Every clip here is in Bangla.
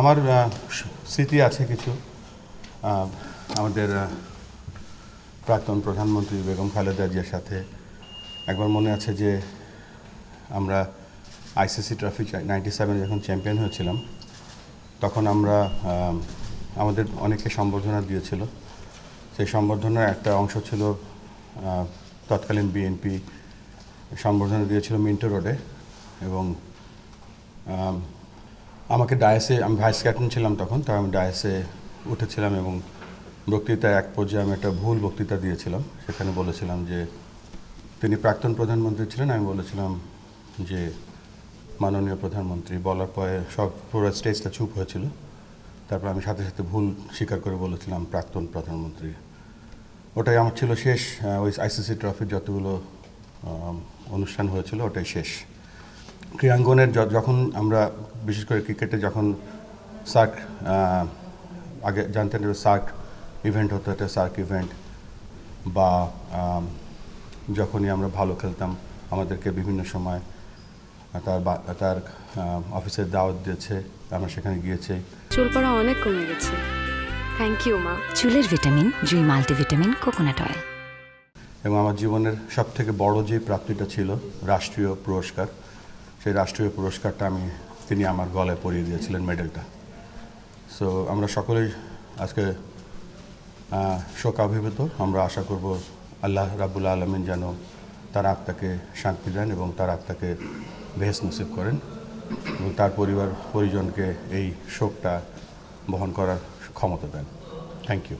আমার স্মৃতি আছে কিছু। আমাদের প্রাক্তন প্রধানমন্ত্রী বেগম খালেদা জিয়ার সাথে একবার মনে আছে যে আমরা আইসিসি ট্রফি 97 যখন চ্যাম্পিয়ন হয়েছিলাম, তখন আমরা আমাদের অনেকে সম্বর্ধনা দিয়েছিল। সেই সম্বর্ধনার একটা অংশ ছিল তৎকালীন বিএনপি সম্বর্ধনা দিয়েছিল মিন্টো রোডে, এবং আমাকে ডায়াসে, আমি ভাইস ক্যাপ্টেন ছিলাম তখন, তো আমি ডায়াসে উঠেছিলাম এবং বক্তৃতায় এক পর্যায়ে আমি একটা ভুল বক্তৃতা দিয়েছিলাম। সেখানে বলেছিলাম যে তিনি প্রাক্তন প্রধানমন্ত্রী ছিলেন, আমি বলেছিলাম যে মাননীয় প্রধানমন্ত্রী। বলার পরে সব পুরো স্টেজটা চুপ হয়েছিল। তারপর আমি সাথে সাথে ভুল স্বীকার করে বলেছিলাম প্রাক্তন প্রধানমন্ত্রী। ওটাই আমার ছিল শেষ। ওই আইসিসি ট্রফির যতগুলো অনুষ্ঠান হয়েছিল ওটাই শেষ। ক্রীড়াঙ্গনের যখন আমরা বিশেষ করে ক্রিকেটে যখন সার্ক, আগে জানতেন সার্ক ইভেন্ট হতো, এটা সার্ক ইভেন্ট, বা যখনই আমরা ভালো খেলতাম আমাদেরকে বিভিন্ন সময় তার অফিসের দাওয়াত দিয়েছে, আমরা সেখানে গিয়েছি। চুল পড়া অনেক কমে গেছে, থ্যাংক ইউ মা। চুলের ভিটামিন জুই মাল্টিভিটামিন কোকোনাট অয়েল। এবং আমার জীবনের সবথেকে বড় যে প্রাপ্তিটা ছিল রাষ্ট্রীয় পুরস্কার, সেই রাষ্ট্রীয় পুরস্কারটা তিনি আমার গলায় পরিয়ে দিয়েছিলেন, মেডেলটা। সো আমরা সকলেই আজকে শোকাভিভূত। আমরা আশা করব আল্লাহ রাব্বুল আলামিন যেন তার আত্মাকে শান্তি দেন এবং তার আত্মাকে বেহেশত নসিব করেন, এবং তার পরিজনকে এই শোকটা বহন করার ক্ষমতা দেন। Thank you.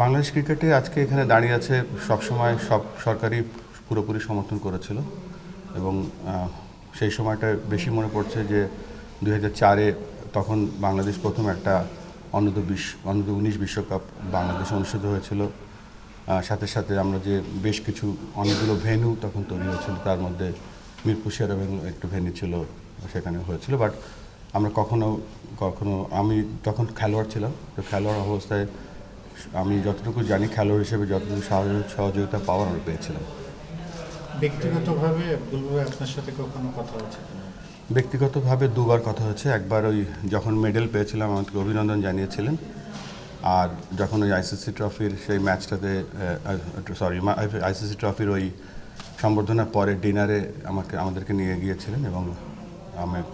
বাংলাদেশ ক্রিকেটে আজকে এখানে দাঁড়িয়ে আছে, সবসময় সব সরকারই পুরোপুরি সমর্থন করেছিল, এবং সেই সময়টা বেশি মনে পড়ছে যে 2004-এ তখন বাংলাদেশ প্রথম একটা অনূর্ধ্ব-19 বিশ্বকাপ বাংলাদেশে অনুষ্ঠিত হয়েছিল। সাথে সাথে আমরা যে বেশ কিছু অনেকগুলো ভেন্যু তখন তৈরি হয়েছিল, তার মধ্যে মিরপুর শের একটু ভেন্যু ছিল, সেখানে হয়েছিল। বাট আমরা কখনো আমি তখন খেলোয়াড় ছিলাম, তো খেলোয়াড় অবস্থায় আমি যতটুকু জানি খেলোয়াড় হিসেবে যতটুকু সহযোগিতা পাওয়ার আমি পেয়েছিলাম। ব্যক্তিগতভাবে আব্দুল ভাই আপনার সাথে কখনো কথা হয়েছে? ব্যক্তিগতভাবে দুবার কথা হয়েছে। একবার ওই যখন মেডেল পেয়েছিলাম আমাকে অভিনন্দন জানিয়েছিলেন, আর যখন ওই আইসিসি ট্রফির সেই ম্যাচটাতে আইসিসি ট্রফির ওই সম্বর্ধনার পরে ডিনারে আমাদেরকে নিয়ে গিয়েছিলেন, এবং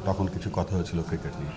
তখন কিছু কথা হয়েছিল ক্রিকেট নিয়ে।